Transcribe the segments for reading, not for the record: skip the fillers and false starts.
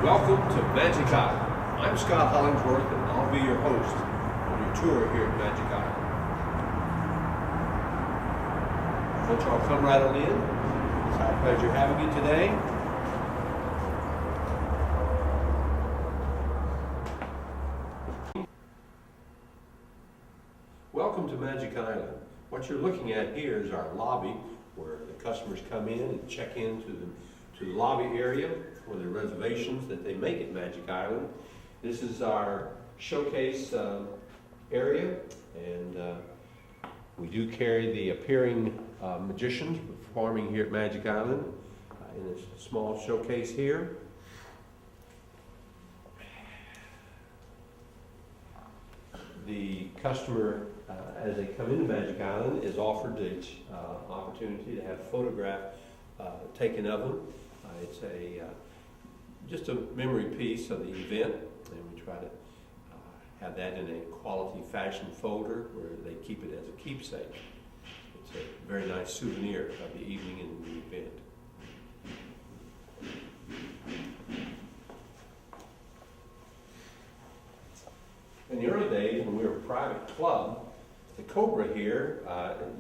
Welcome to Magic Island. I'm Scott Hollingsworth and I'll be your host on your tour here at Magic Island. Won't y'all come right on in? It's our pleasure having you today. Welcome to Magic Island. What you're looking at here is our lobby where the customers come in and check into the lobby area for the reservations that they make at Magic Island. This is our showcase area, and we do carry the appearing magicians performing here at Magic Island in a small showcase here. The customer, as they come into Magic Island, is offered the opportunity to have a photograph taken of them. It's just a memory piece of the event, and we try to have that in a quality fashion folder where they keep it as a keepsake. It's a very nice souvenir of the evening and the event. In the early days, when we were a private club, the Cobra here,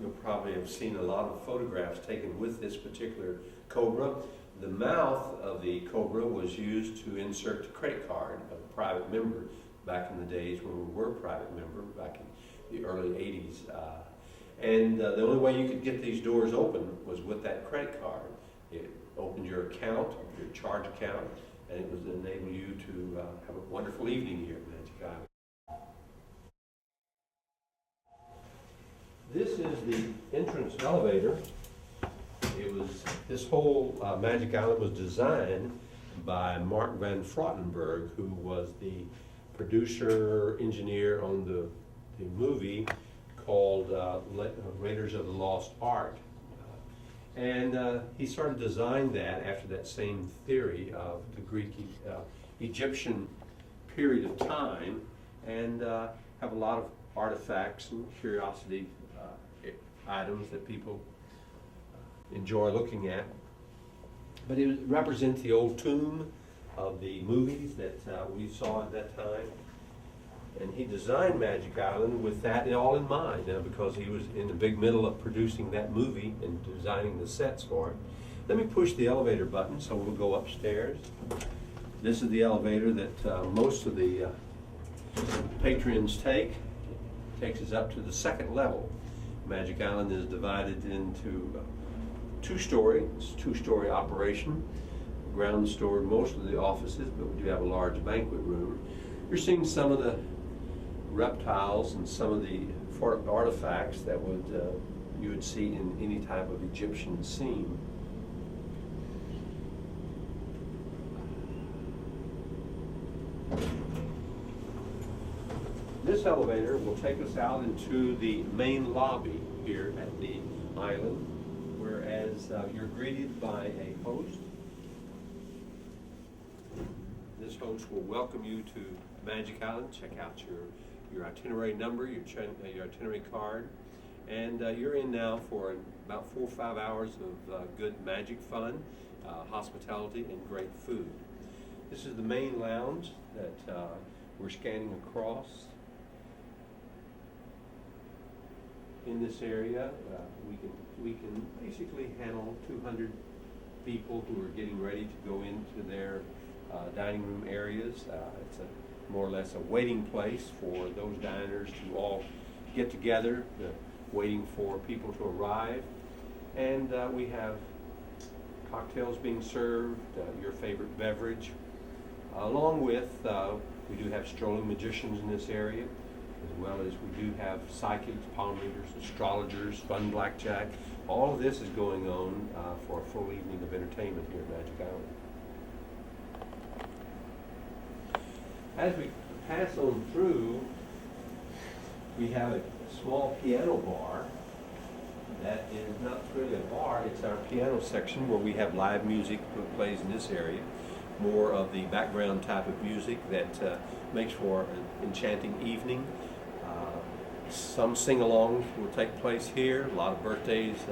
you'll probably have seen a lot of photographs taken with this particular Cobra. The mouth of the Cobra was used to insert the credit card of a private member back in the days when we were a private member, back in the early 80s. And the only way you could get these doors open was with that credit card. It opened your account, your charge account, and it was to enable you to have a wonderful evening here at Magic Island. This is the entrance elevator. This whole Magic Island was designed by Mark Van Frottenberg, who was the producer, engineer on the movie called Raiders of the Lost Ark. And he started to design that after that same theory of the Greek Egyptian period of time, and have a lot of artifacts and curiosity items that people enjoy looking at. But it represents the old tomb of the movies that we saw at that time. And he designed Magic Island with that all in mind, because he was in the big middle of producing that movie and designing the sets for it. Let me push the elevator button so we'll go upstairs. This is the elevator that most of the patrons take. It takes us up to the second level. Magic Island is divided into two-story. It's a two-story operation. Ground stored most of the offices, but we do have a large banquet room. You're seeing some of the reptiles and some of the artifacts that you would see in any type of Egyptian scene. This elevator will take us out into the main lobby here at the island, whereas you're greeted by a host. This host will welcome you to Magic Island. Check out your itinerary number, your itinerary card, and you're in now for about 4 or 5 hours of good magic fun, hospitality, and great food. This is the main lounge that we're scanning across. In this area, we can basically handle 200 people who are getting ready to go into their dining room areas. It's more or less a waiting place for those diners to all get together, waiting for people to arrive. And we have cocktails being served, your favorite beverage, along with we do have strolling magicians in this area, as well as we do have psychics, palm readers, astrologers, fun blackjack. All of this is going on for a full evening of entertainment here at Magic Island. As we pass on through, we have a small piano bar. That is not really a bar, it's our piano section where we have live music that plays in this area. More of the background type of music that makes for an enchanting evening. Some sing-alongs will take place here. A lot of birthdays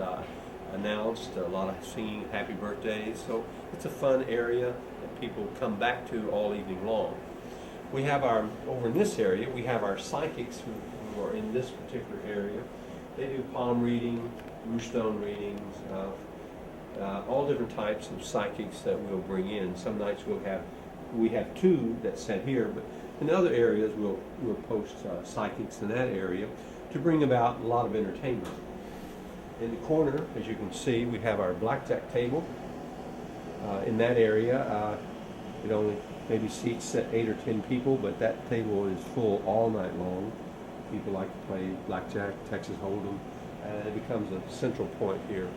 announced, a lot of singing happy birthdays. So it's a fun area that people come back to all evening long. We have over in this area, we have our psychics who are in this particular area. They do palm reading, moonstone readings, all different types of psychics that we'll bring in. Some nights we have two that sit here, but in other areas we'll post psychics in that area to bring about a lot of entertainment. In the corner, as you can see, we have our Blackjack Table. In that area, it only maybe seats 8 or 10 people, but that table is full all night long. People like to play Blackjack, Texas Hold'em, and it becomes a central point here,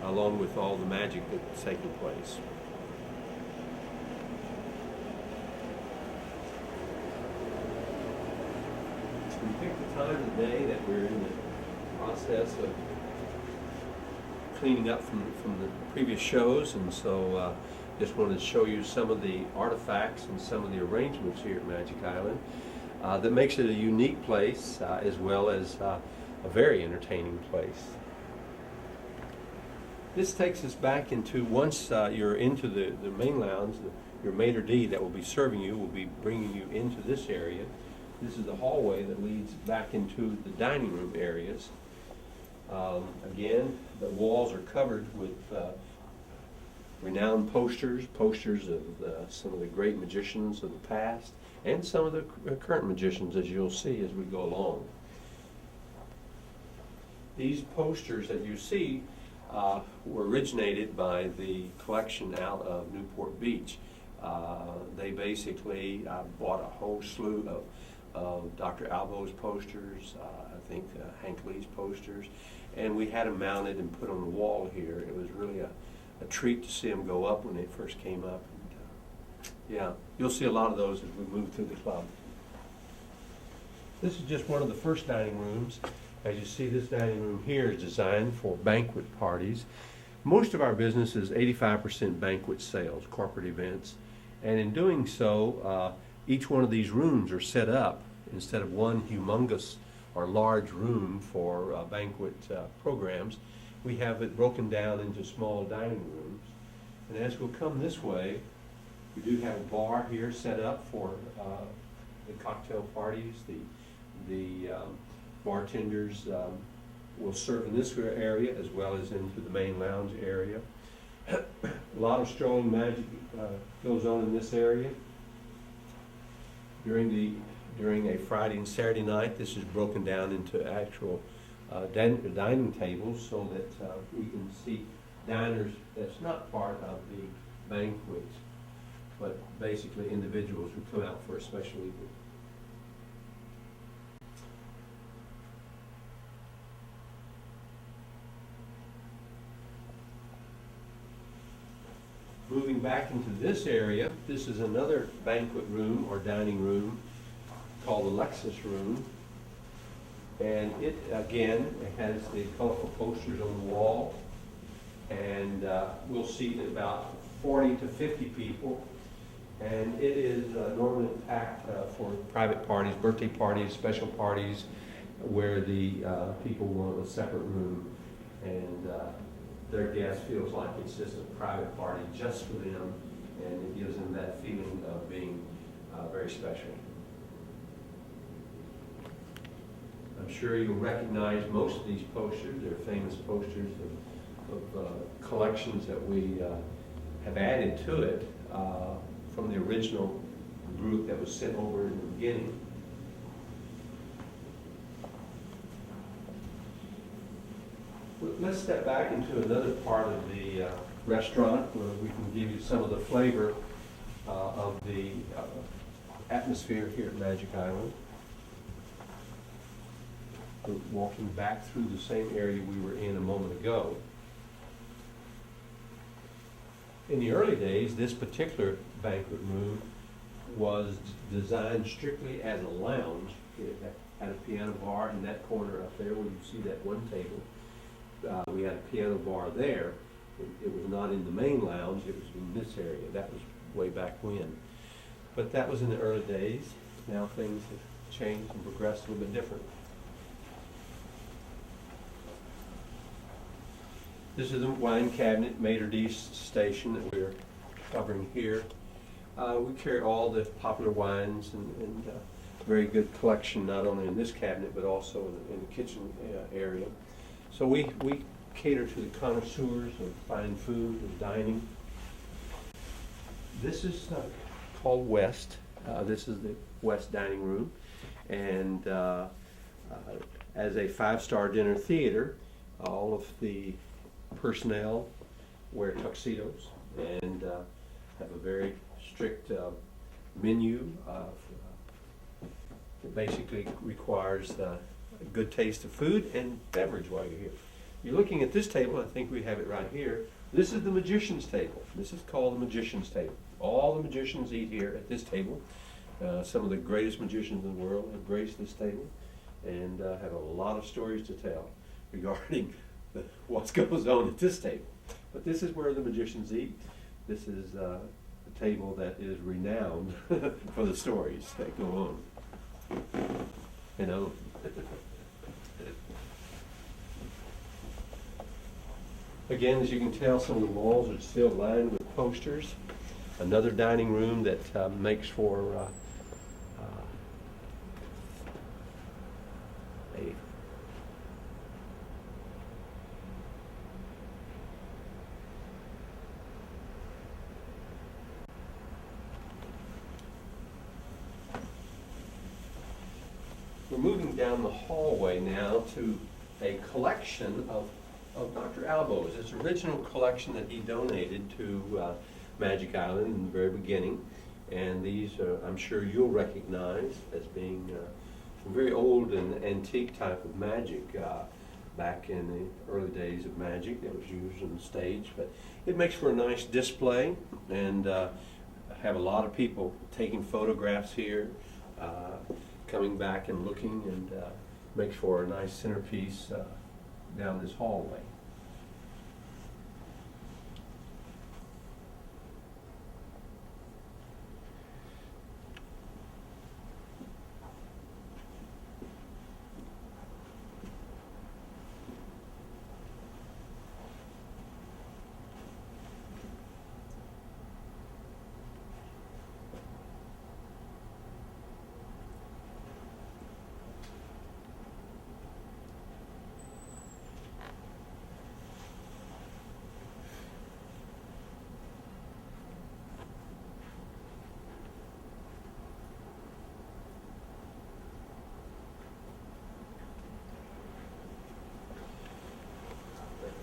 along with all the magic that's taking place. We picked the time of the day that we're in the process of cleaning up from the previous shows, and so just wanted to show you some of the artifacts and some of the arrangements here at Magic Island that makes it a unique place as well as a very entertaining place. This takes us back into, once you're into the main lounge, your maitre d' that will be serving you will be bringing you into this area. This is the hallway that leads back into the dining room areas. Again, the walls are covered with renowned posters of some of the great magicians of the past and some of the current magicians, as you'll see as we go along. These posters that you see were originated by the collection out of Newport Beach. They basically bought a whole slew of Dr. Albo's posters, I think Hank Lee's posters, and we had them mounted and put on the wall here. It was really a treat to see them go up when they first came up. And, yeah, you'll see a lot of those as we move through the club. This is just one of the first dining rooms. As you see, this dining room here is designed for banquet parties. Most of our business is 85% banquet sales, corporate events, and in doing so, each one of these rooms are set up instead of one humongous or large room for banquet programs. We have it broken down into small dining rooms. And as we'll come this way, we do have a bar here set up for the cocktail parties. The bartenders will serve in this area as well as into the main lounge area. A lot of strolling magic goes on in this area. During a Friday and Saturday night, this is broken down into actual dining tables so that we can see diners that's not part of the banquet, but basically individuals who come out for a special evening. Moving back into this area, this is another banquet room or dining room called Alexis Room. And it, again, it has the colorful posters on the wall. And we'll seat about 40 to 50 people. And it is normally packed for private parties, birthday parties, special parties, where the people want a separate room. And their guest feels like it's just a private party just for them, and it gives them that feeling of being very special. I'm sure you'll recognize most of these posters. They're famous posters of collections that we have added to it from the original group that was sent over in the beginning. Let's step back into another part of the restaurant where we can give you some of the flavor of the atmosphere here at Magic Island. We're walking back through the same area we were in a moment ago. In the early days, this particular banquet room was designed strictly as a lounge. It had a piano bar in that corner up there where you see that one table. We had a piano bar there. It was not in the main lounge, it was in this area. That was way back when. But that was in the early days. Now things have changed and progressed a little bit different. This is the wine cabinet, Maitre d' station that we're covering here. We carry all the popular wines and very good collection, not only in this cabinet, but also in the kitchen area. So we cater to the connoisseurs of fine food and dining. This is called West. This is the West Dining Room. And as a five-star dinner theater, all of the personnel wear tuxedos and have a very strict menu that basically requires a good taste of food and beverage while you're here. You're looking at this table, I think we have it right here. This is the magician's table. This is called the magician's table. All the magicians eat here at this table. Some of the greatest magicians in the world have graced this table and have a lot of stories to tell regarding what goes on at this table. But this is where the magicians eat. This is a table that is renowned for the stories that go on. You know. Again, as you can tell, some of the walls are still lined with posters. Another dining room that makes for a We're moving down the hallway now to a collection of Dr. Albo's. His original collection that he donated to Magic Island in the very beginning. And these I'm sure you'll recognize as being some very old and antique type of magic back in the early days of magic that was used on the stage. But it makes for a nice display, and have a lot of people taking photographs here, coming back and looking, and makes for a nice centerpiece down this hallway.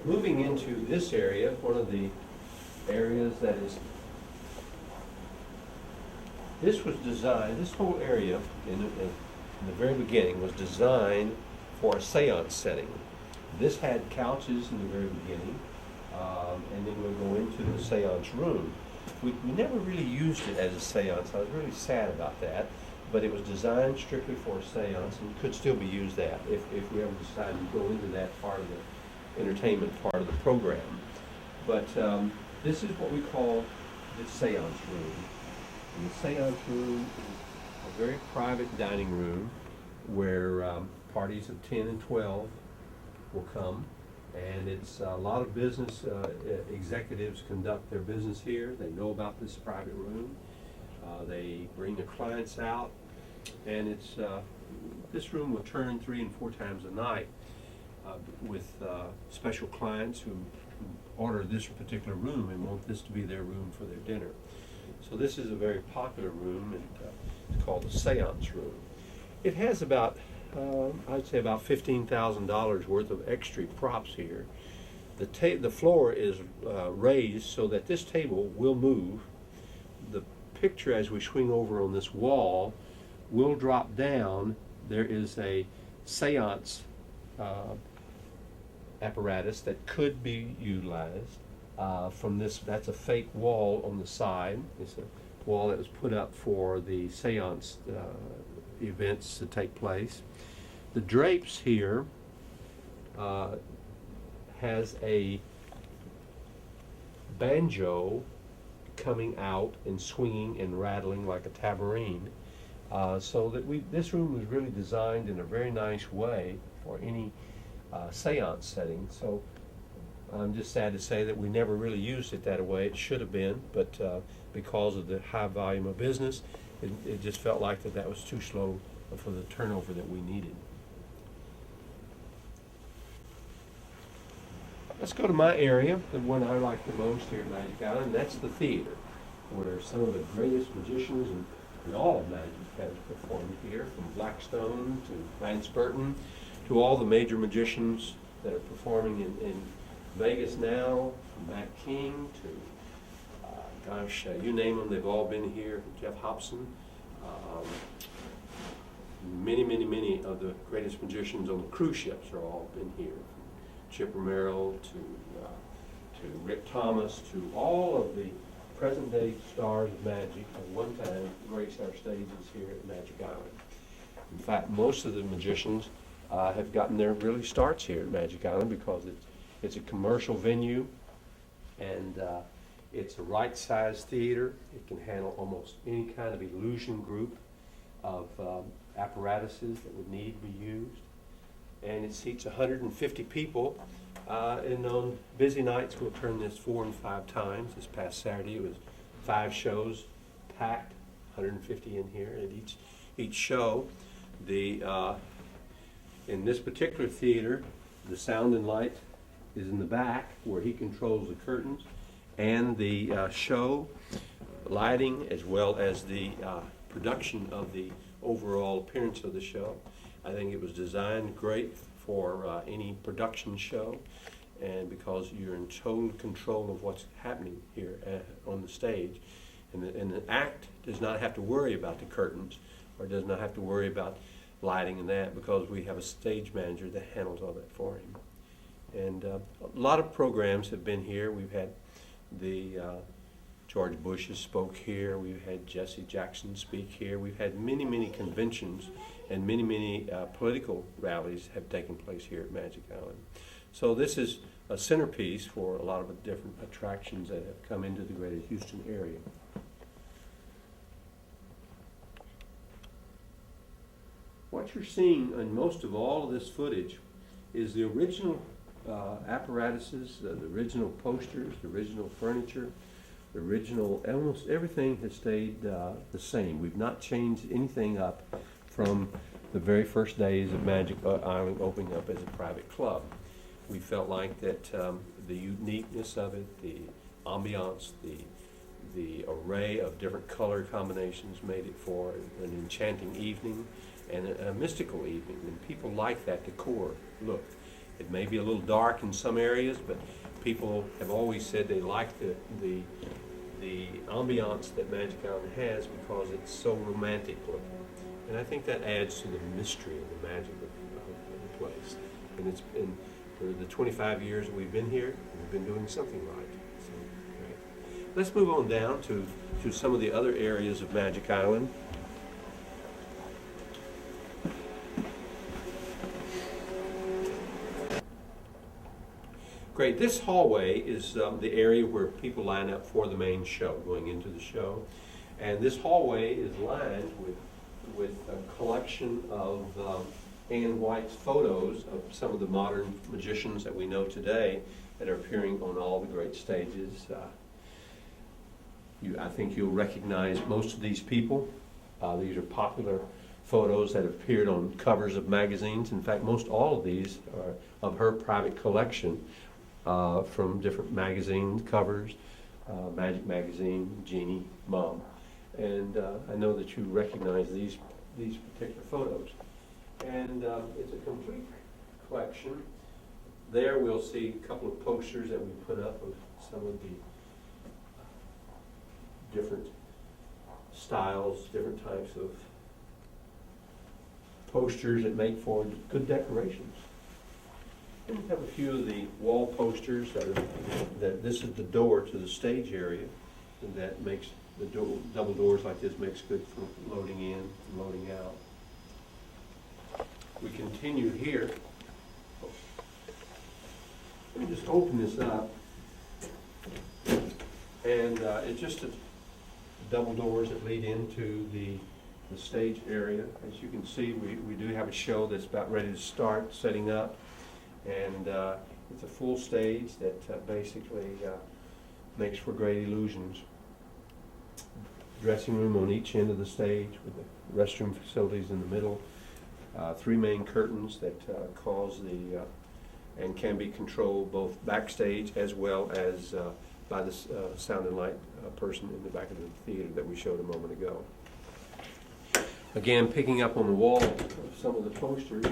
Moving into this area, one of the areas that is, this was designed, this whole area in the very beginning was designed for a seance setting. This had couches in the very beginning, and then we'll go into the seance room. We never really used it as a seance. I was really sad about that, but it was designed strictly for a seance and could still be used that if we ever decided to go into that part of the entertainment part of the program. But this is what we call the seance room. And the seance room is a very private dining room where parties of 10 and 12 will come, and it's a lot of business executives conduct their business here. They know about this private room. They bring their clients out, and it's this room will turn 3 and 4 times a night with special clients who order this particular room and want this to be their room for their dinner. So this is a very popular room, and it's called the Seance Room. It has about, I'd say about $15,000 worth of extra props here. The floor is raised so that this table will move. The picture, as we swing over on this wall, will drop down. There is a seance apparatus that could be utilized from this. That's a fake wall on the side. It's a wall that was put up for the seance events to take place. The drapes here has a banjo coming out and swinging and rattling like a tambourine. So that this room was really designed in a very nice way for any seance setting. So I'm just sad to say that we never really used it that way. It should have been, but because of the high volume of business, it just felt like that was too slow for the turnover that we needed. Let's go to my area, the one I like the most here at Magic Island, and that's the theater, where some of the greatest magicians in all of magic have performed here, from Blackstone to Vance Burton to all the major magicians that are performing in Vegas now, from Matt King to, you name them, they've all been here. Jeff Hobson. Many of the greatest magicians on the cruise ships are all been here. From Chip Romero to Rick Thomas to all of the present day stars of magic at one time graced our stages here at Magic Island. In fact, most of the magicians have gotten their really starts here at Magic Island because it's a commercial venue, and it's a right-sized theater. It can handle almost any kind of illusion group of apparatuses that would need to be used. And it seats 150 people. And on busy nights, we'll turn this 4 and 5 times. This past Saturday, it was 5 shows, packed, 150 in here at each show. In this particular theater, the sound and light is in the back, where he controls the curtains and the show lighting, as well as the production of the overall appearance of the show. I think it was designed great for any production show, and because you're in total control of what's happening here on the stage. And the act does not have to worry about the curtains, or does not have to worry about lighting and that, because we have a stage manager that handles all that for him. And a lot of programs have been here. We've had George Bush has spoke here. We've had Jesse Jackson speak here. We've had many conventions, and many political rallies have taken place here at Magic Island. So this is a centerpiece for a lot of different attractions that have come into the greater Houston area. What you're seeing in most of all of this footage is the original apparatuses, the original posters, the original furniture, the original, almost everything has stayed the same. We've not changed anything up from the very first days of Magic Island opening up as a private club. We felt like that the uniqueness of it, the ambiance, the array of different color combinations made it for an enchanting evening and a mystical evening. And people like that decor look. It may be a little dark in some areas, but people have always said they like the ambiance that Magic Island has because it's so romantic looking. And I think that adds to the mystery and the magic of the place. And it's been, for the 25 years that we've been here, we've been doing something right. So, right. Let's move on down to some of the other areas of Magic Island. Great. This hallway is the area where people line up for the main show, going into the show. And this hallway is lined with a collection of Ann White's photos of some of the modern magicians that we know today that are appearing on all the great stages. I think you'll recognize most of these people. These are popular photos that have appeared on covers of magazines. In fact, most all of these are of her private collection. From different magazine covers, Magic Magazine, Genie, Mom. And I know that you recognize these particular photos. And it's a complete collection. There we'll see a couple of posters that we put up of some of the different styles, different types of posters that make for good decorations. And we have a few of the wall posters that this is the door to the stage area, and that makes the double doors like this makes good for loading in and loading out. We continue here. Let me just open this up, and it's just double doors that lead into the stage area. As you can see, we do have a show that's about ready to start setting up. And It's a full stage that basically makes for great illusions. Dressing room on each end of the stage with the restroom facilities in the middle. 3 main curtains that cause the and can be controlled both backstage as well as by the sound and light person in the back of the theater that we showed a moment ago. Again, picking up on the wall of some of the posters.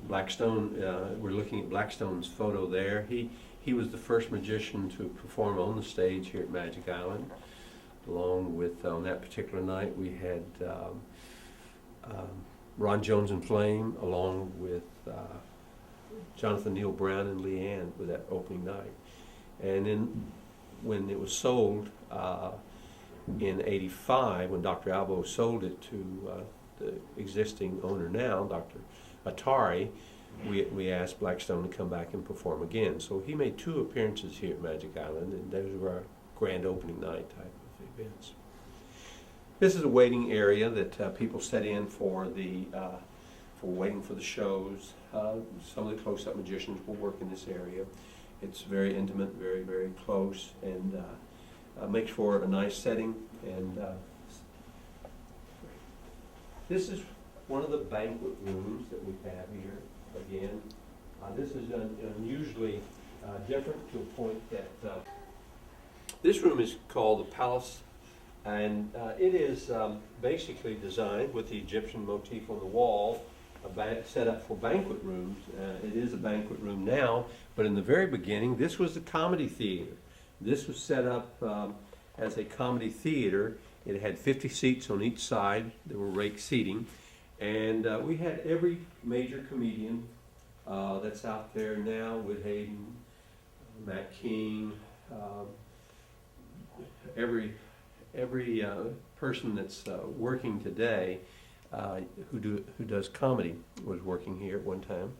Blackstone, we're looking at Blackstone's photo there. He was the first magician to perform on the stage here at Magic Island. Along with, on that particular night, we had Ron Jones and Flame, along with Jonathan Neal Brown and Leanne with that opening night. And then when it was sold in '85, when Dr. Albo sold it to the existing owner now, Dr. Atari, we asked Blackstone to come back and perform again. So he made 2 appearances here at Magic Island, and those were our grand opening night type of events. This is a waiting area that people set in for waiting for the shows. Some of the close-up magicians will work in this area. It's very intimate, very, very close, and makes for a nice setting. And this is one of the banquet rooms that we have here. Again, this is unusually different to a point that this room is called the Palace, and it is basically designed with the Egyptian motif on the wall, set up for banquet rooms. It is a banquet room now, but in the very beginning, this was a comedy theater. This was set up as a comedy theater. It had 50 seats on each side. There were rake seating. And we had every major comedian that's out there now, Whit Hayden, Matt King, every person that's working today who does comedy was working here at one time.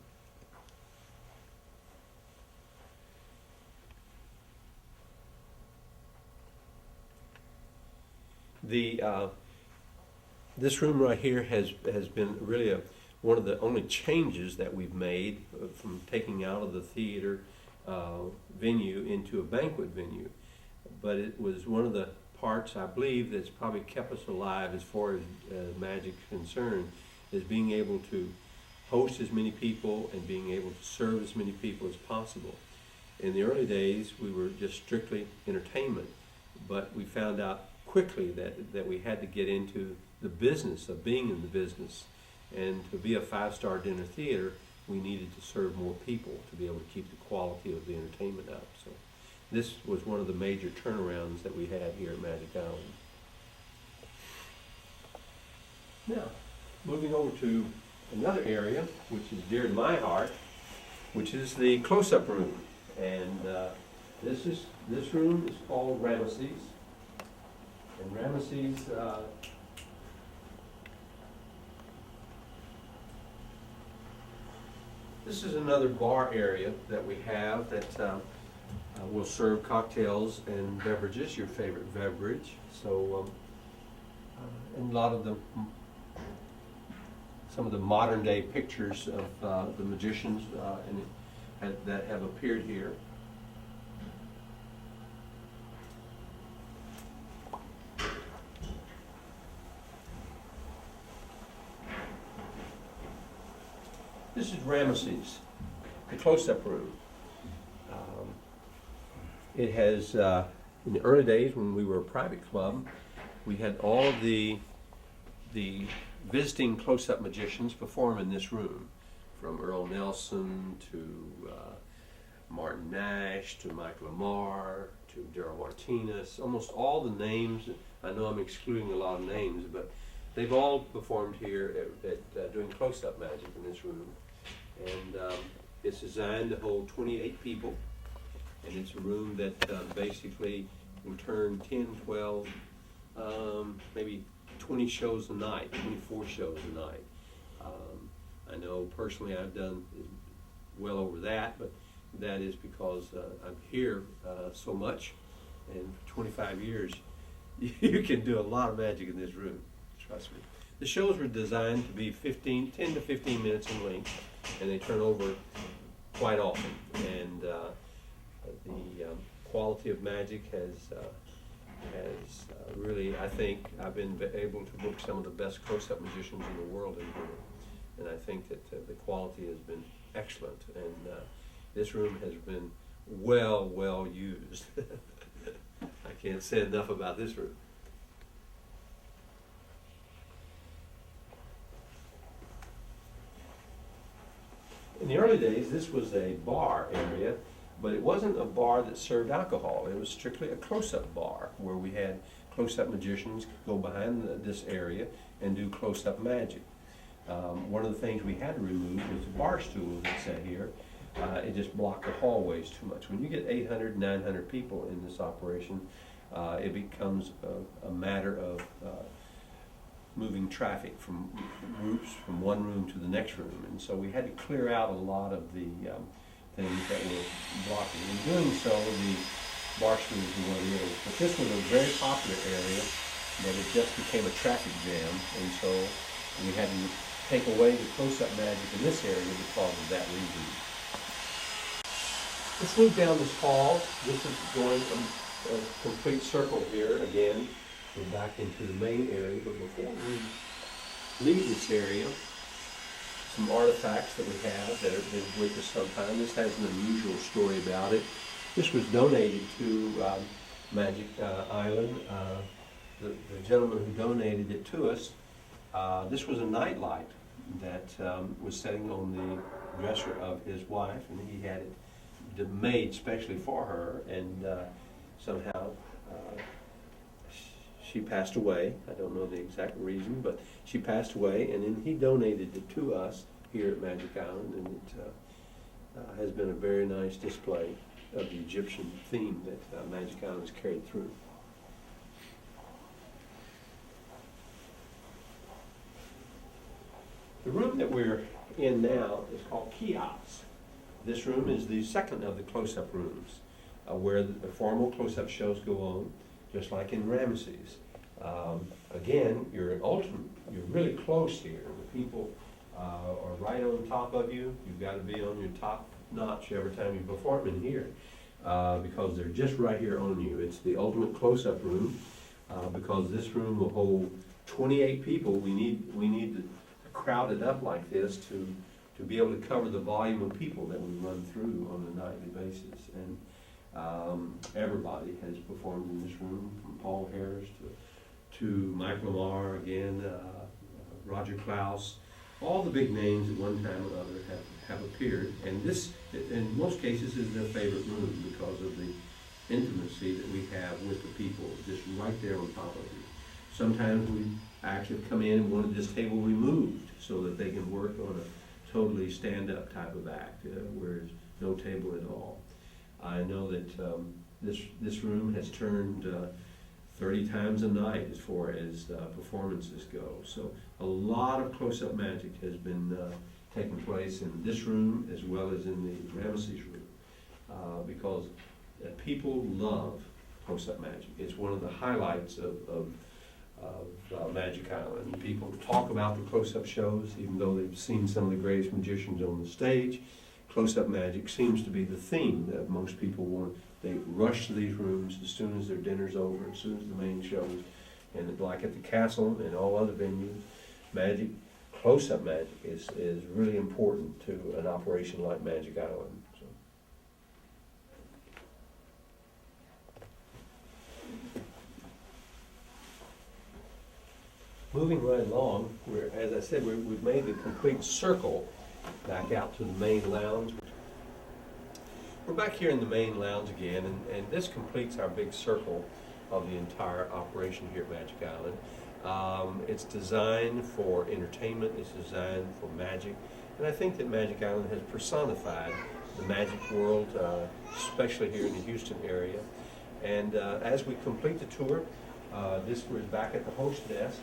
This room right here has been really one of the only changes that we've made from taking out of the theater venue into a banquet venue. But it was one of the parts, I believe, that's probably kept us alive as far as Magic's concerned, is being able to host as many people and being able to serve as many people as possible. In the early days, we were just strictly entertainment, but we found out quickly that we had to get into the business of being in the business. And to be a 5-star dinner theater, we needed to serve more people to be able to keep the quality of the entertainment up. So this was one of the major turnarounds that we had here at Magic Island. Now, moving over to another area, which is dear to my heart, which is the close-up room. And this room is called Ramesses. And Ramesses, this is another bar area that we have that will serve cocktails and beverages, your favorite beverage. So, and a lot of some of the modern day pictures of the magicians that have appeared here. This is Ramesses, the close-up room. It has, in the early days when we were a private club, we had all of the visiting close-up magicians perform in this room, from Earl Nelson to Martin Nash to Mike Lamar to Daryl Martinez. Almost all the names, I know I'm excluding a lot of names, but they've all performed here at doing close-up magic in this room. And it's designed to hold 28 people. And it's a room that basically will turn 10, 12, maybe 20 shows a night, 24 shows a night. I know personally I've done well over that, but that is because I'm here so much. And for 25 years, you can do a lot of magic in this room, trust me. The shows were designed to be 10 to 15 minutes in length, and they turn over quite often. And the quality of magic has really, I think, I've been able to book some of the best close-up magicians in the world in here. And I think that the quality has been excellent, and this room has been well used. I can't say enough about this room. In the early days, this was a bar area, but it wasn't a bar that served alcohol. It was strictly a close-up bar where we had close-up magicians go behind this area and do close-up magic. One of the things we had to remove was the bar stool that sat here. It just blocked the hallways too much. When you get 800, 900 people in this operation, it becomes a matter of moving traffic from groups from one room to the next room. And so we had to clear out a lot of the things that were blocking. In doing so, the bar stools were one of the areas. But this was a very popular area, but it just became a traffic jam. And so we had to take away the close-up magic in this area because of that reason. Let's move down this hall. This is going a complete circle here again. We're back into the main area, but before we leave this area, some artifacts that we have that have been with us some time. This has an unusual story about it. This was donated to Magic Island. The gentleman who donated it to us, this was a nightlight that was sitting on the dresser of his wife, and he had it made specially for her, and somehow she passed away. I don't know the exact reason, but she passed away, and then he donated it to us here at Magic Island, and it has been a very nice display of the Egyptian theme that Magic Island has carried through. The room that we're in now is called Kiosks. This room is the second of the close-up rooms where the formal close-up shows go on, just like in Ramesses. Again, you're really close here. The people are right on top of you. You've got to be on your top notch every time you perform in here because they're just right here on you. It's the ultimate close-up room because this room will hold 28 people. We need to crowd it up like this to be able to cover the volume of people that we run through on a nightly basis. And everybody has performed in this room, from Paul Harris to Mike Lamar, again, Roger Klaus. All the big names at one time or other have appeared, and this, in most cases, is their favorite room because of the intimacy that we have with the people, just right there on top of you. Sometimes we actually come in and wanted this table removed so that they can work on a totally stand-up type of act, where there's no table at all. I know that this room has turned 30 times a night as far as performances go. So a lot of close-up magic has been taking place in this room as well as in the Ramesses room because people love close-up magic. It's one of the highlights of Magic Island. People talk about the close-up shows even though they've seen some of the greatest magicians on the stage. Close-up magic seems to be the theme that most people want. They rush to these rooms as soon as their dinner's over, as soon as the main shows. And like at the Castle and all other venues, magic, close-up magic is really important to an operation like Magic Island. So. Moving right along, as I said, we've made the complete circle back out to the main lounge. We're back here in the main lounge again, and this completes our big circle of the entire operation here at Magic Island. It's designed for entertainment, it's designed for magic, and I think that Magic Island has personified the magic world, especially here in the Houston area. And as we complete the tour, we're back at the host desk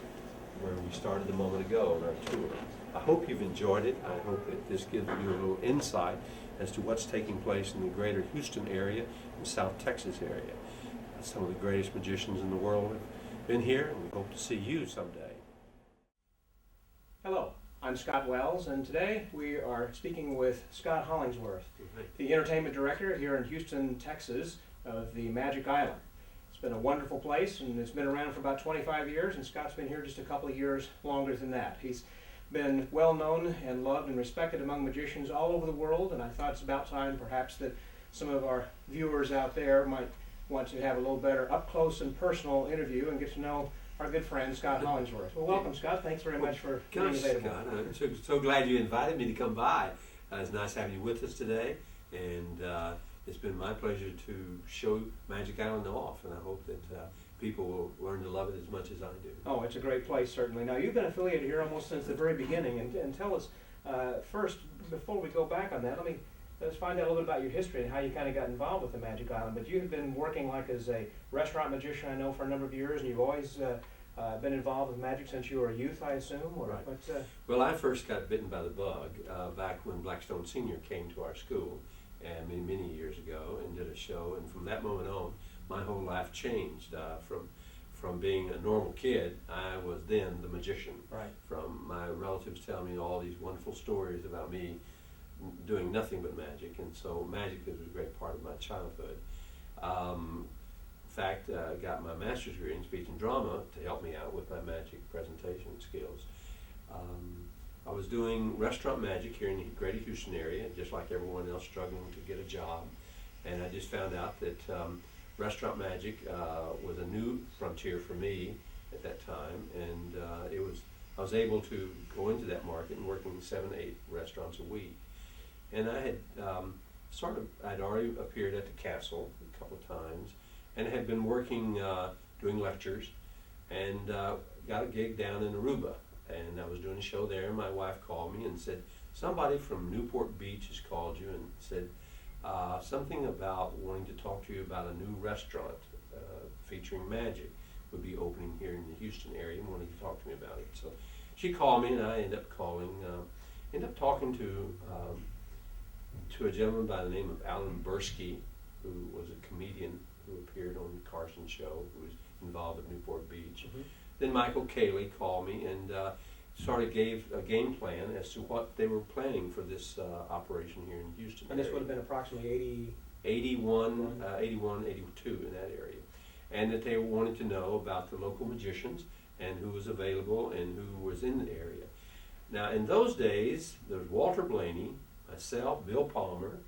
where we started a moment ago on our tour. I hope you've enjoyed it. I hope that this gives you a little insight as to what's taking place in the greater Houston area and South Texas area. Some of the greatest magicians in the world have been here, and we hope to see you someday. I'm Scott Wells, and today we are speaking with Scott Hollingsworth, the entertainment director here in Houston, Texas, of the Magic Island. It's been a wonderful place, and it's been around for about 25 years, and Scott's been here just a couple of years longer than that. He's been well known and loved and respected among magicians all over the world, and I thought it's about time perhaps that some of our viewers out there might want to have a little better up close and personal interview and get to know our good friend Scott Hollingsworth. Well, welcome, Scott. Thanks very much for being available. Scott, I'm so glad you invited me to come by. It's nice having you with us today, and it's been my pleasure to show Magic Island off, and I hope that people will learn to love it as much as I do. Oh, it's a great place, certainly. Now, you've been affiliated here almost since the very beginning, and tell us first, before we go back on that, let's find out a little bit about your history and how you kind of got involved with the Magic Island. But you have been working like as a restaurant magician, I know, for a number of years, and you've always been involved with magic since you were a youth, I assume? Or right. What, well, I first got bitten by the bug back when Blackstone Sr. came to our school many years ago and did a show, and from that moment on, my whole life changed. From being a normal kid, I was then the magician. Right. From my relatives telling me all these wonderful stories about me doing nothing but magic, and so magic was a great part of my childhood. In fact, I got my master's degree in speech and drama to help me out with my magic presentation skills. I was doing restaurant magic here in the greater Houston area, just like everyone else struggling to get a job, and I just found out that restaurant magic was a new frontier for me at that time, and I was able to go into that market and working 7 to 8 restaurants a week. And I had I'd already appeared at the Castle a couple of times, and had been working, doing lectures, and got a gig down in Aruba. And I was doing a show there, and my wife called me and said, somebody from Newport Beach has called you and said something about wanting to talk to you about a new restaurant featuring magic would be opening here in the Houston area, and wanted to talk to me about it. So she called me, and I ended up talking to a gentleman by the name of Alan Bursky, who was a comedian who appeared on the Carson show, who was involved at Newport Beach. Mm-hmm. Then Michael Cayley called me and sort of gave a game plan as to what they were planning for this operation here in Houston. And this would have been approximately 81, 82 in that area. And that they wanted to know about the local magicians and who was available and who was in the area. Now, in those days, there was Walter Blaney, myself, Bill Palmer,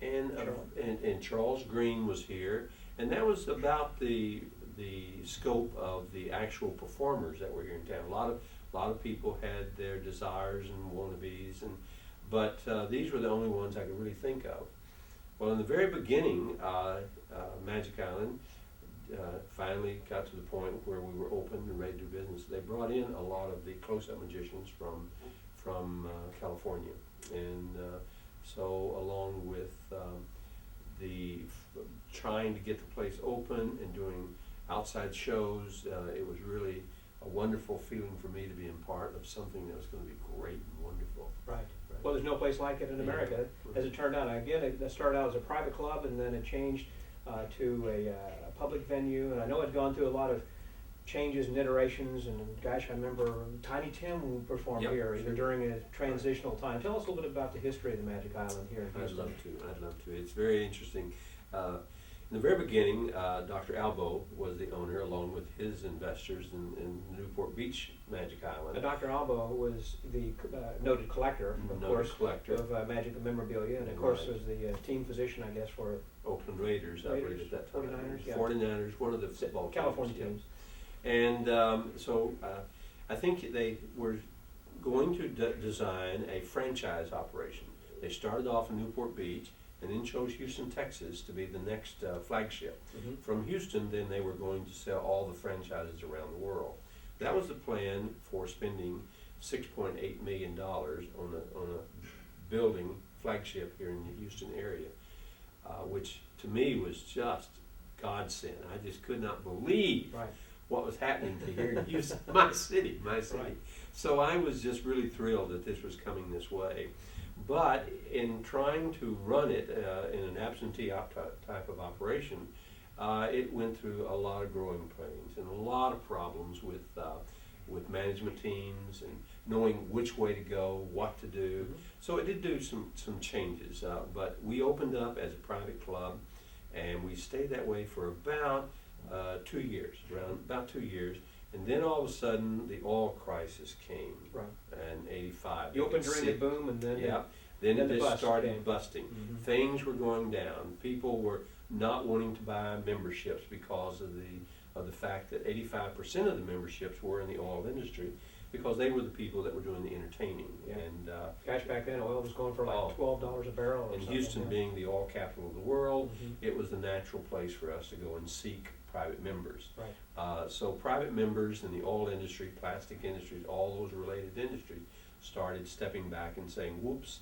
and Charles Green was here, and that was about the scope of the actual performers that were here in town. A lot of people had their desires and wannabes, but these were the only ones I could really think of. Well, in the very beginning, Magic Island finally got to the point where we were open and ready to do business. They brought in a lot of the close-up magicians from California, and so along with trying to get the place open and doing outside shows, it was really a wonderful feeling for me to be a part of something that was going to be great and wonderful. Right. Well, there's no place like it in America, as it turned out. Again, it started out as a private club, and then it changed to a public venue, and I know it's gone through a lot of changes and iterations, and gosh, I remember Tiny Tim performed here during a transitional time. Tell us a little bit about the history of the Magic Island here in Houston. I'd love to. It's very interesting. In the very beginning, Dr. Albo was the owner, along with his investors in Newport Beach Magic Island. Now, Dr. Albo was the noted collector, of magic memorabilia, and of course was the team physician, I guess, for Oakland Raiders, I believe at that time. 49ers, yeah. 49ers, one of the football California teams. And so I think they were going to design a franchise operation. They started off in Newport Beach, and then chose Houston, Texas to be the next flagship. Mm-hmm. From Houston, then they were going to sell all the franchises around the world. That was the plan for spending $6.8 million on a building flagship here in the Houston area, which to me was just godsend. I just could not believe what was happening to here in Houston, my city. Right. So I was just really thrilled that this was coming this way. But in trying to run it in an absentee type of operation, it went through a lot of growing pains and a lot of problems with with management teams and knowing which way to go, what to do. So it did do some changes, but we opened up as a private club, and we stayed that way for about 2 years, around about 2 years. And then all of a sudden, the oil crisis came, in '85. You opened during the boom, and then then the it just bust started came. busting. Things were going down. People were not wanting to buy memberships because of the fact that 85% of the memberships were in the oil industry, because they were the people that were doing the entertaining. And gosh, back then oil was going for like $12 a barrel. Or and something. Houston being the oil capital of the world, it was the natural place for us to go and seek private members. So private members in the oil industry, plastic industries, all those related industries started stepping back and saying, whoops,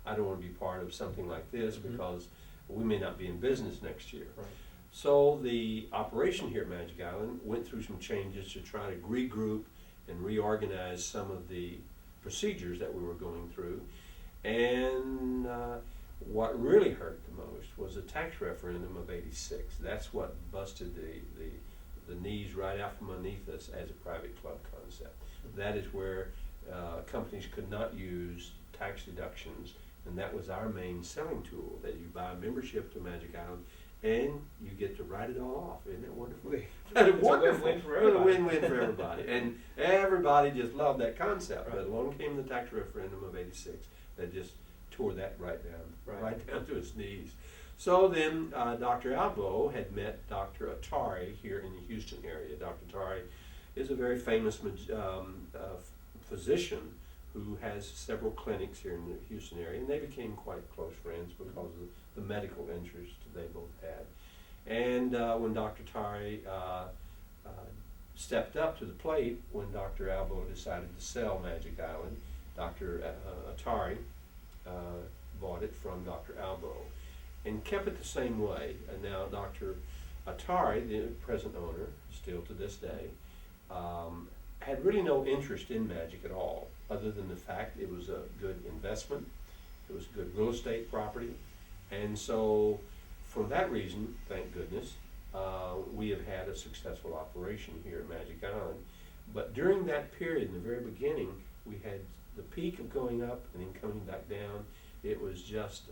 I don't want to be part of something like this because we may not be in business next year. So the operation here at Magic Island went through some changes to try to regroup and reorganize some of the procedures that we were going through. And what really hurt the most was the tax referendum of '86. That's what busted the knees right out from underneath us as a private club concept. That is where companies could not use tax deductions, and that was our main selling tool, that you buy a membership to Magic Island and you get to write it all off. Isn't that wonderful? It's wonderful. A win-win for everybody. It's a win-win for everybody. And everybody just loved that concept. But along came the tax referendum of '86 that just tore that right down to its knees. So then Dr. Albo had met Dr. Atari here in the Houston area. Dr. Atari is a very famous physician who has several clinics here in the Houston area, and they became quite close friends because of the medical interest they both had. And when Dr. Atari stepped up to the plate, when Dr. Albo decided to sell Magic Island, Dr. Atari bought it from Dr. Albo and kept it the same way. And now Dr. Atari, the present owner, still to this day, had really no interest in magic at all, other than the fact it was a good investment, it was good real estate property. And so for that reason, thank goodness, we have had a successful operation here at Magic Island. But during that period, in the very beginning, we had the peak of going up and then coming back down. It was just,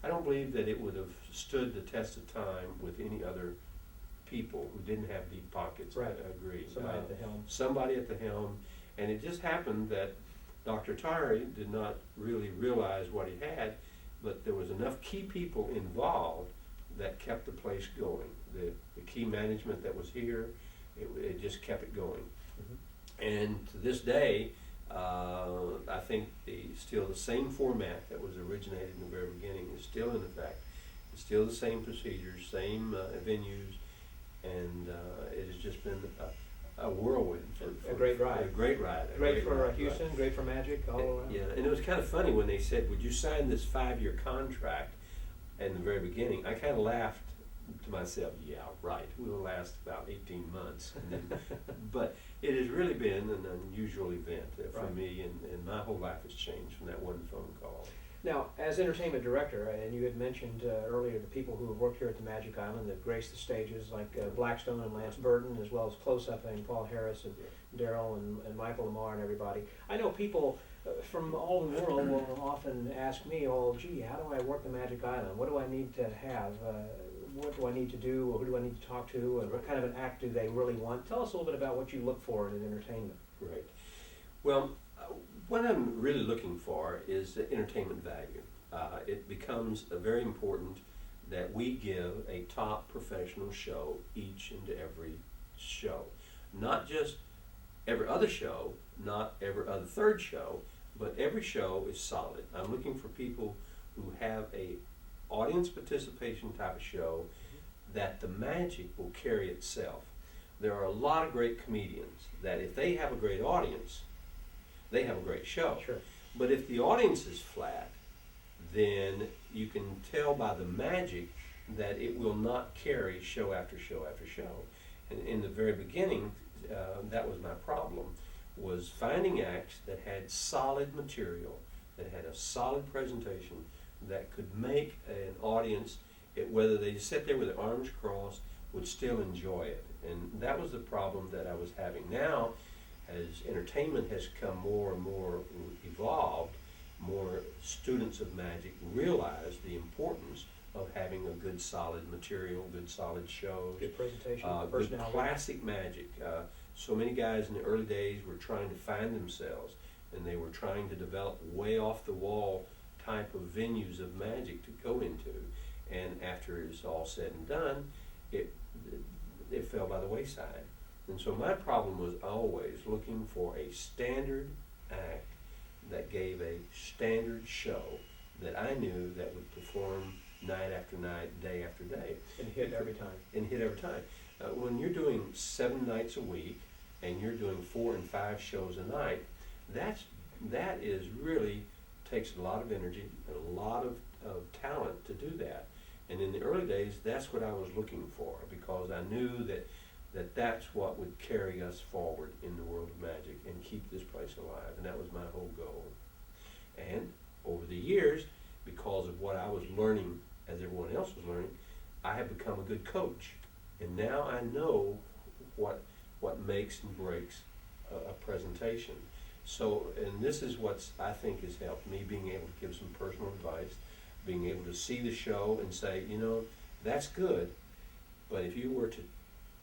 I don't believe that it would have stood the test of time with any other people who didn't have deep pockets. I agree. Somebody at the helm. Somebody at the helm. And it just happened that Dr. Atari did not really realize what he had, but there was enough key people involved that kept the place going. The key management that was here, it just kept it going. And to this day, I think still the same format that was originated in the very beginning is still in effect. It's still the same procedures, same venues, and it has just been a whirlwind. A great ride. A great ride. Great for Houston, great for Magic, all around. Yeah, and it was kind of funny when they said, would you sign this 5-year contract in the very beginning? I kind of laughed to myself, yeah, right, we'll last about 18 months. And then, but it has really been an unusual event for me, and my whole life has changed from that one phone call. Now, as entertainment director, and you had mentioned earlier the people who have worked here at the Magic Island that grace the stages, like Blackstone and Lance Burton, as well as close-up and Paul Harris and Daryl and Michael Lamar and everybody. I know people from all over the world will often ask me, oh, gee, how do I work the Magic Island? What do I need to have? What do I need to do? Or who do I need to talk to? And what kind of an act do they really want? Tell us a little bit about what you look for in entertainment. Right. Well, what I'm really looking for is the entertainment value. It becomes very important that we give a top professional show each and every show. Not just every other show, not every other third show, but every show is solid. I'm looking for people who have a audience participation type of show that the magic will carry itself. There are a lot of great comedians that if they have a great audience, they have a great show. Sure. But if the audience is flat, then you can tell by the magic that it will not carry show after show after show. And in the very beginning, that was my problem, was finding acts that had solid material, that had a solid presentation, that could make an audience, whether they sit there with their arms crossed, would still enjoy it. And that was the problem that I was having. Now, as entertainment has come more and more evolved, more students of magic realize the importance of having a good solid material, good solid shows. Good presentation, Good personality. classic magic. So many guys in the early days were trying to find themselves, and they were trying to develop way off the wall type of venues of magic to go into. And after it's all said and done, it fell by the wayside. And so my problem was always looking for a standard act that gave a standard show that I knew that would perform night after night, day after day. And hit every time. And hit every time. When you're doing 7 nights a week and you're doing 4 and 5 shows a night, that is really takes a lot of energy and a lot of talent to do that. And in the early days, that's what I was looking for, because I knew that's what would carry us forward in the world of magic and keep this place alive. And that was my whole goal. And over the years, because of what I was learning as everyone else was learning, I have become a good coach. And now I know what makes and breaks a presentation. So, and this is what I think has helped me, being able to give some personal advice, being able to see the show and say, that's good, but if you were to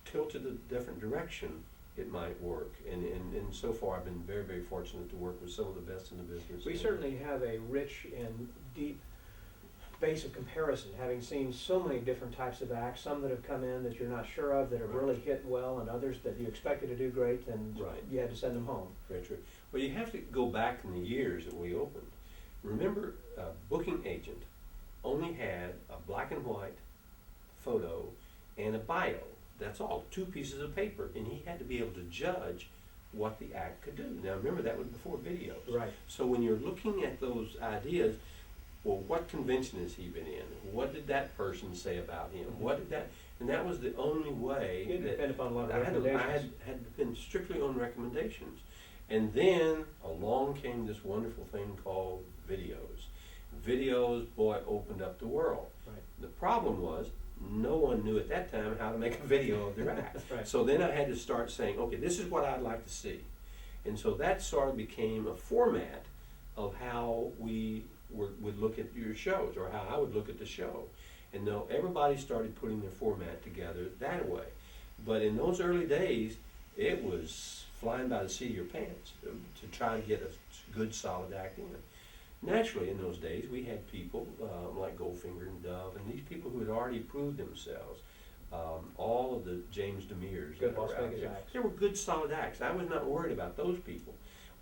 tilt it a different direction, it might work. And so far I've been very, very fortunate to work with some of the best in the business. We certainly have a rich and deep base of comparison, having seen so many different types of acts, some that have come in that you're not sure of, that have really hit well, and others that you expected to do great, and you had to send them home. Very true. Well, you have to go back in the years that we opened. Remember, a booking agent only had a black and white photo and a bio. That's all, 2 pieces of paper, and he had to be able to judge what the act could do. Now remember, that was before videos. Right. So when you're looking at those ideas, well, what convention has he been in? What did that person say about him? What did that, and that was the only way. It depended upon a lot of I recommendations. had been strictly on recommendations. And then along came this wonderful thing called videos. Videos, boy, opened up the world. Right. The problem was, no one knew at that time how to make a video of their act. Right. So then I had to start saying, okay, this is what I'd like to see. And so that sort of became a format of how we would look at your shows, or how I would look at the show. And now everybody started putting their format together that way. But in those early days, it was flying by the seat of your pants to try to get a good, solid act in. Naturally, in those days, we had people like Goldfinger and Dove, and these people who had already proved themselves. All of the James Demeres Good that were Las out Vegas there. acts. They were good, solid acts. I was not worried about those people.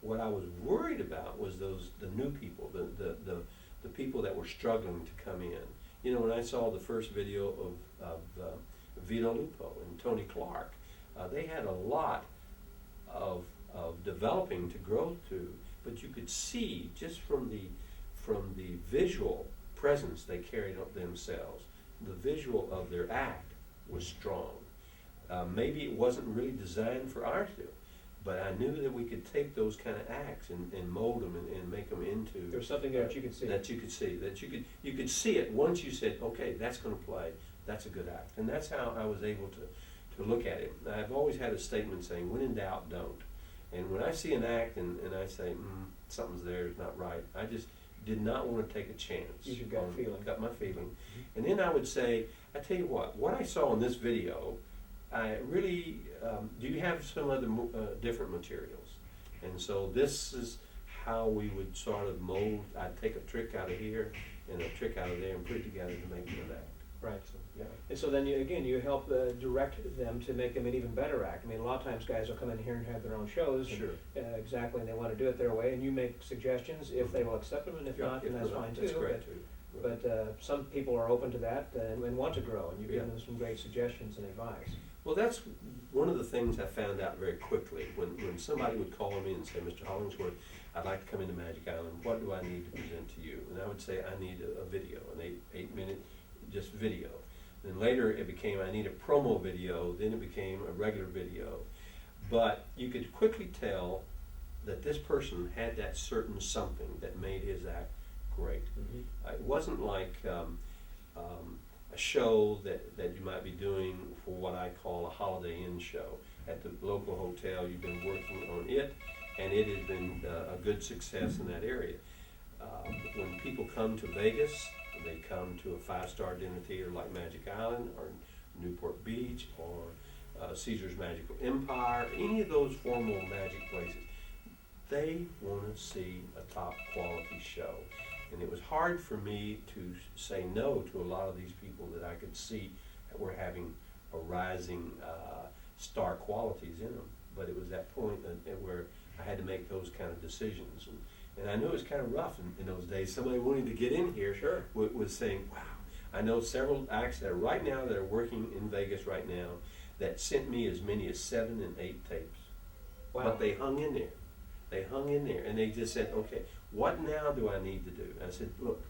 What I was worried about was the new people, the people that were struggling to come in. When I saw the first video of Vito Lupo and Tony Clark, they had a lot of developing to grow to, but you could see just from the visual presence they carried up themselves, the visual of their act was strong. Maybe it wasn't really designed for our field, but I knew that we could take those kind of acts and mold them and make them into. There's something there that you could see. That you could see. That you could see it once you said, okay, that's going to play. That's a good act. And that's how I was able to look at it. I've always had a statement saying, when in doubt, don't. And when I see an act and I say, something's there, it's not right, I just did not want to take a chance. Use your gut feeling. Got my feeling. And then I would say, I tell you what I saw in this video, I really, do you have some other different materials? And so this is how we would sort of mold. I'd take a trick out of here and a trick out of there and put it together to make it an act. Right. So, yeah. And so then you help direct them to make them an even better act. I mean, a lot of times guys will come in here and have their own shows. Sure. Exactly, and they want to do it their way, and you make suggestions if they will accept them, and if not, then that's fine too. That's great too. But some people are open to that and want to grow, and you give them some great suggestions and advice. Well, that's one of the things I found out very quickly. When somebody would call me and say, Mr. Hollingsworth, I'd like to come into Magic Island. What do I need to present to you? And I would say, I need a video, an 8-minute just video. Then later it became, I need a promo video. Then it became a regular video. But you could quickly tell that this person had that certain something that made his act great. Mm-hmm. It wasn't like a show that you might be doing for what I call a Holiday Inn show. At the local hotel, you've been working on it, and it has been a good success in that area. When people come to Vegas, they come to a 5-star dinner theater like Magic Island or Newport Beach or Caesar's Magical Empire, any of those formal magic places, they want to see a top quality show. And it was hard for me to say no to a lot of these people that I could see that were having a rising star qualities in them. But it was that point where I had to make those kind of decisions. And I knew it was kind of rough in those days. Somebody wanting to get in here Sure. was saying, wow. I know several acts that are right now that are working in Vegas right now that sent me as many as 7 and 8 tapes. Wow. But they hung in there. They hung in there, and they just said, okay, what now do I need to do? And I said, look,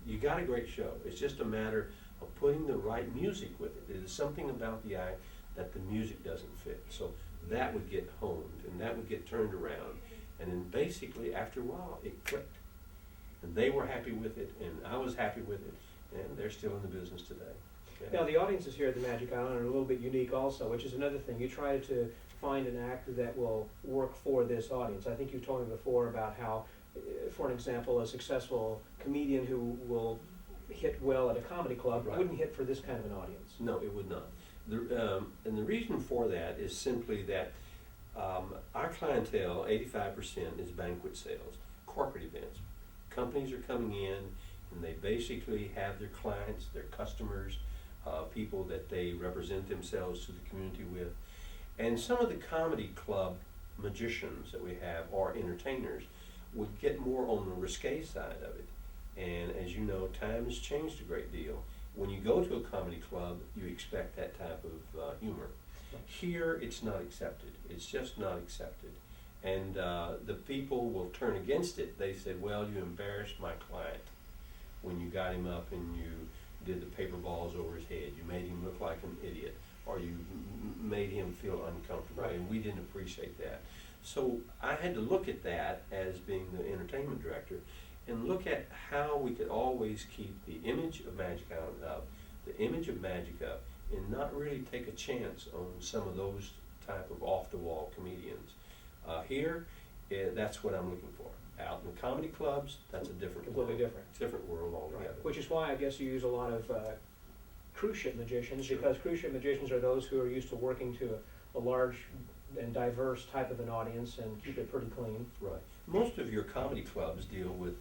you got a great show. It's just a matter of putting the right music with it. There's something about the act that the music doesn't fit. So that would get honed, and that would get turned around. And then basically, after a while, it clicked. And they were happy with it, and I was happy with it, and they're still in the business today. Okay? Now, the audiences here at the Magic Island are a little bit unique also, which is another thing. You try to find an act that will work for this audience. I think you told me before about how, for an example, a successful comedian who will hit well at a comedy club Right. wouldn't hit for this kind of an audience. No, it would not. And the reason for that is simply that our clientele, 85%, is banquet sales, corporate events. Companies are coming in, and they basically have their clients, their customers, people that they represent themselves to the community with. And some of the comedy club magicians that we have, or entertainers, would get more on the risque side of it. And as you know, time has changed a great deal. When you go to a comedy club, you expect that type of humor. Here, it's not accepted. It's just not accepted. And the people will turn against it. They said, well, you embarrassed my client when you got him up and you did the paper balls over his head. You made him look like an idiot, or you made him feel uncomfortable, Right. and we didn't appreciate that. So I had to look at that as being the entertainment director and look at how we could always keep the image of Magic Island up, the image of Magic up, and not really take a chance on some of those type of off-the-wall comedians. Here, that's what I'm looking for. Out in the comedy clubs, that's a different Completely world. different. Different world altogether. Which is why I guess you use a lot of cruise ship magicians, Sure. because cruise ship magicians are those who are used to working to a large and diverse type of an audience and keep it pretty clean. Right. Most of your comedy clubs deal with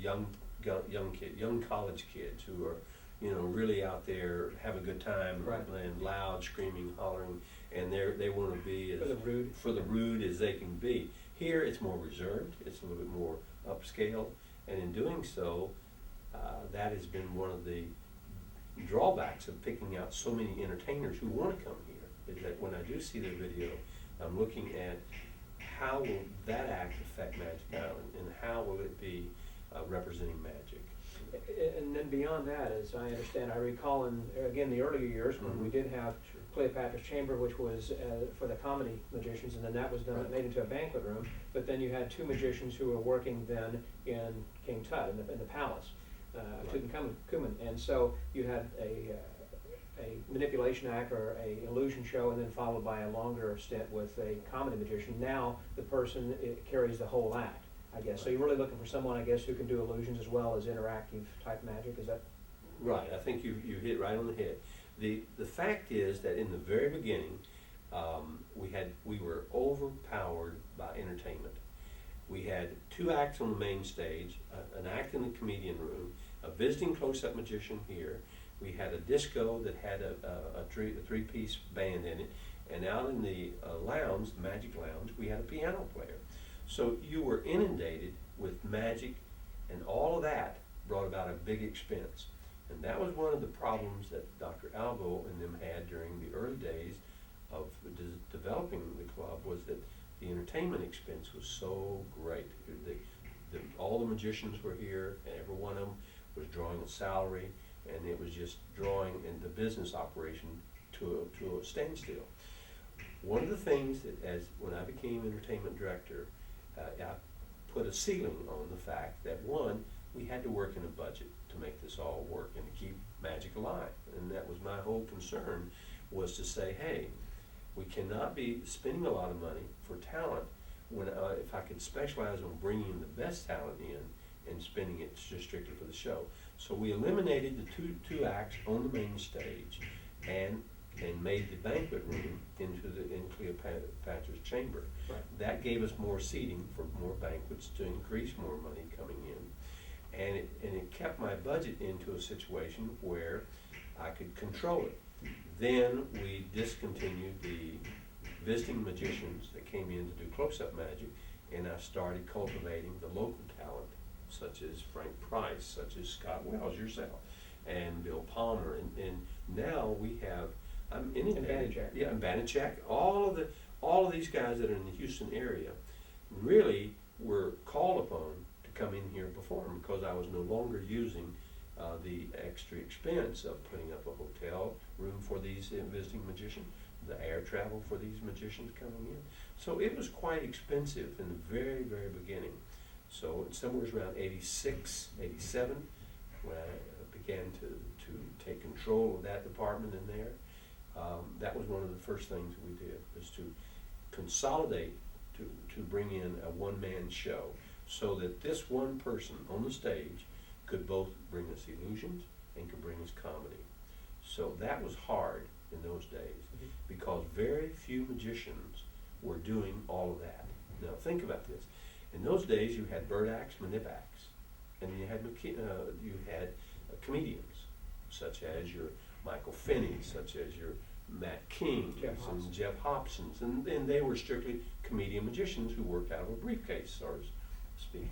young college kids who are, really out there, have a good time, Right. and loud, screaming, hollering, and they want to be as For the rude. as they can be. Here, it's more reserved. It's a little bit more upscale, and in doing so, that has been one of the drawbacks of picking out so many entertainers who want to come here. Is that when I do see their video, I'm looking at how will that act affect Magic Island, and how will it be representing magic. And then beyond that, as I understand, I recall in, again, the earlier years when we did have Cleopatra's Chamber, which was for the comedy magicians, and then that was done, Right. made into a banquet room. But then you had 2 magicians who were working then in King Tut, in the palace, Tutankhamun. And so you had a manipulation act or a illusion show, and then followed by a longer stint with a comedy magician. Now the person carries the whole act, I guess. So you're really looking for someone, I guess, who can do illusions as well as interactive type magic. Is that? Right, I think you hit right on the head. The fact is that in the very beginning, we were overpowered by entertainment. We had 2 acts on the main stage, an act in the comedian room, a visiting close-up magician here. We had a disco that had a 3-piece band in it, and out in the lounge, the Magic Lounge, we had a piano player. So you were inundated with magic, and all of that brought about a big expense. And that was one of the problems that Dr. Albo and them had during the early days of developing the club, was that the entertainment expense was so great. All the magicians were here, and every one of them was drawing a salary, and it was just drawing in the business operation to a standstill. One of the things that, when I became entertainment director, I put a ceiling on the fact that, one, we had to work in a budget to make this all work and to keep magic alive. And that was my whole concern, was to say, hey, we cannot be spending a lot of money for talent when if I could specialize on bringing the best talent in and spending it just strictly for the show. So we eliminated the two acts on the main stage and made the banquet room in Cleopatra's chamber. Right. That gave us more seating for more banquets to increase more money coming in. And it kept my budget into a situation where I could control it. Then we discontinued the visiting magicians that came in to do close-up magic, and I started cultivating the local talent, such as Frank Price, such as Scott Wells, yourself, and Bill Palmer, and now we have, I'm inundated. Yeah, and Banachak, all of these guys that are in the Houston area really were called upon to come in here and perform, because I was no longer using the extra expense of putting up a hotel room for these visiting magicians, the air travel for these magicians coming in. So it was quite expensive in the very, very beginning. So somewhere around 86, 87, when I began to take control of that department in there, that was one of the first things we did, was to consolidate, to bring in a one-man show, so that this one person on the stage could both bring us illusions and could bring us comedy. So that was hard in those days, because very few magicians were doing all of that. Now think about this. In those days you had bird acts, manip acts, and you had comedians, such as your Michael Finney, such as your Matt King, and Jeff Hobsons, and they were strictly comedian magicians who worked out of a briefcase, sort of speaking.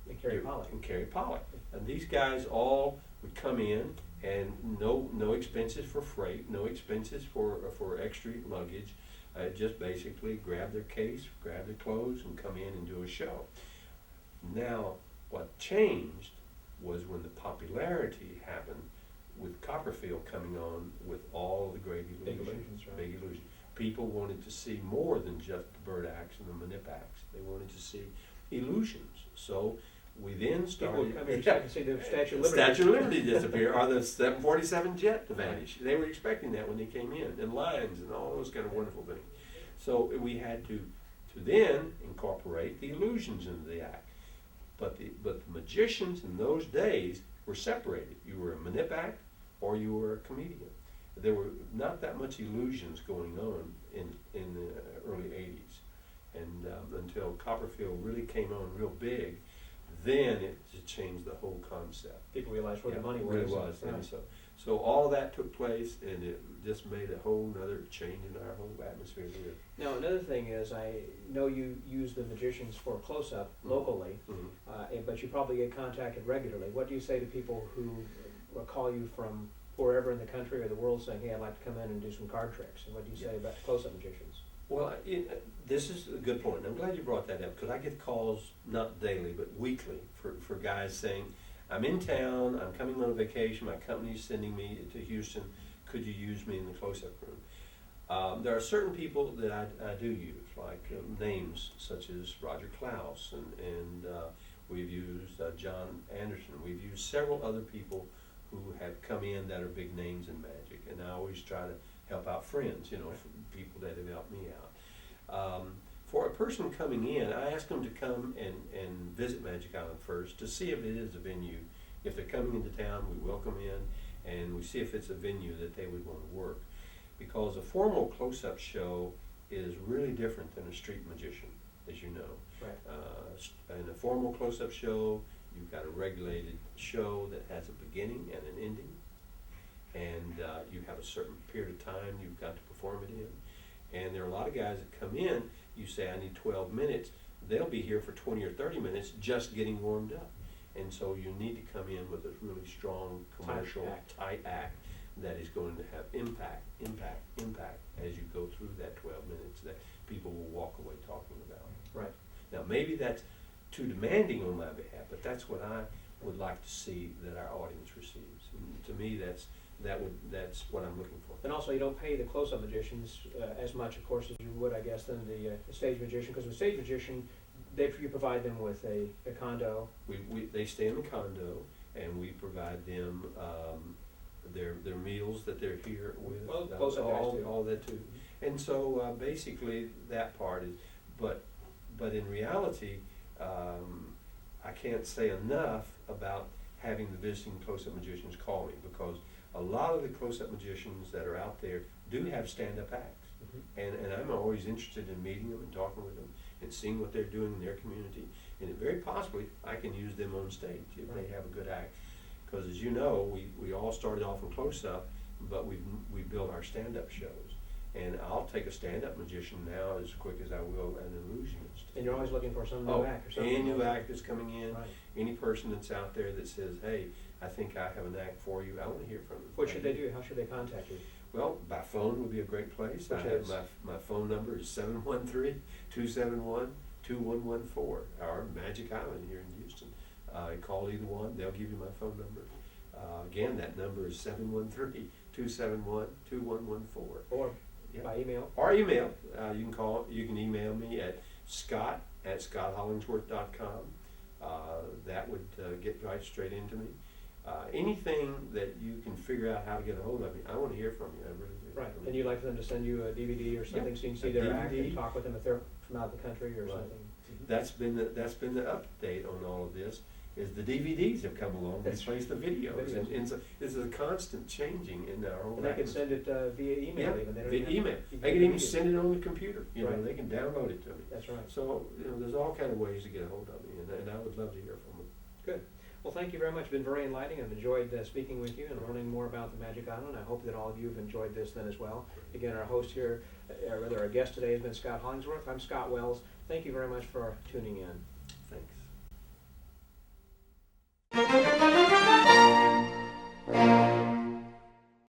And Carrie Pollock. And Carrie Pollock. And these guys all would come in, and no expenses for freight, no expenses for extra luggage, just basically grab their case, grab their clothes, and come in and do a show. Now, what changed was when the popularity happened with Copperfield coming on with all the great illusions. Big illusions. People wanted to see more than just the bird acts and the manip acts. They wanted to see illusions. So we then started. People come here to see the Statue of Liberty. Statue of Liberty disappear, or the 747 jet to vanish. They were expecting that when they came in, and lions and all those kind of wonderful things. So we had to then incorporate the illusions into the act. But the magicians in those days were separated. You were a manip act or you were a comedian. There were not that much illusions going on in the early 80s. And until Copperfield really came on real big, then it just changed the whole concept. People realized where the money was. Really was. Right. And so all of that took place, and it just made a whole other change in our whole atmosphere here. Now, another thing is, I know you use the magicians for close-up locally, but you probably get contacted regularly. What do you say to people who call you from wherever in the country or the world saying, hey, I'd like to come in and do some card tricks? And what do you say about the close-up magicians? Well, this is a good point. I'm glad you brought that up, because I get calls not daily but weekly for guys saying, I'm in town, I'm coming on a vacation, my company's sending me to Houston, could you use me in the close-up room? There are certain people that I do use, like names such as Roger Klaus, and we've used John Anderson. We've used several other people who have come in that are big names in magic, and I always try to help out friends, people that have helped me out. For a person coming in, I ask them to come and visit Magic Island first to see if it is a venue. If they're coming into town, we welcome in, and we see if it's a venue that they would want to work. Because a formal close-up show is really different than a street magician, as you know. Right. In a formal close-up show, you've got a regulated show that has a beginning and an ending, and you have a certain period of time you've got to perform it in. And there are a lot of guys that come in, you say, I need 12 minutes, they'll be here for 20 or 30 minutes just getting warmed up. And so you need to come in with a really strong commercial tight act that is going to have impact as you go through that 12 minutes that people will walk away talking about. Right. Now maybe that's too demanding on my behalf, but that's what I would like to see that our audience receives. And to me, that's what I'm looking for. And also, you don't pay the close-up magicians as much, of course, as you would, I guess, than the stage magician, because the stage magician you provide them with a condo. They stay in the condo, and we provide them, their meals that they're here with. Well, both of guys do. All that too. And so, basically, that part is, but in reality, I can't say enough about having the visiting close-up magicians call me, because a lot of the close-up magicians that are out there do have stand-up acts. Mm-hmm. And I'm always interested in meeting them and talking with them and seeing what they're doing in their community. And very possibly, I can use them on stage if Right. they have a good act. Because as you know, we all started off in close-up, but we built our stand-up shows. And I'll take a stand-up magician now as quick as I will an illusionist. And you're always looking for some new act or something. Any new act that's coming in, Right. any person that's out there that says, hey, I think I have an act for you, I want to hear from you. What should they do? How should they contact you? Well, by phone would be a great place. Which I have is? my phone number is 713-271-2114, our Magic Island here in Houston. Call either one, they'll give you my phone number. Again, that number is 713-271-2114. Or Yeah. by email? Or email. You can email me at scott@scotthollingsworth.com. That would get right straight into me. Anything that you can figure out how to get a hold of me, I want to hear from you. I really do. Right, and you'd like for them to send you a DVD or something, so you can see their act and DVD. talk with them if they're from out of the country or Right. something? That's been the update on all of this, is the DVDs have come along and That's replaced the videos. videos. And so this is a constant changing in our whole And they can atmosphere. send it via email even. They don't via even have- email. you They can do even video. send it on the computer, Right. they can download it to me. That's right. So, there's all kind of ways to get a hold of me, and I would love to hear from them. Good. Well, thank you very much. It's been very enlightening. I've enjoyed speaking with you and learning more about the Magic Island. I hope that all of you have enjoyed this then as well. Again, our host here, or rather our guest today has been Scott Hollingsworth. I'm Scott Wells. Thank you very much for tuning in.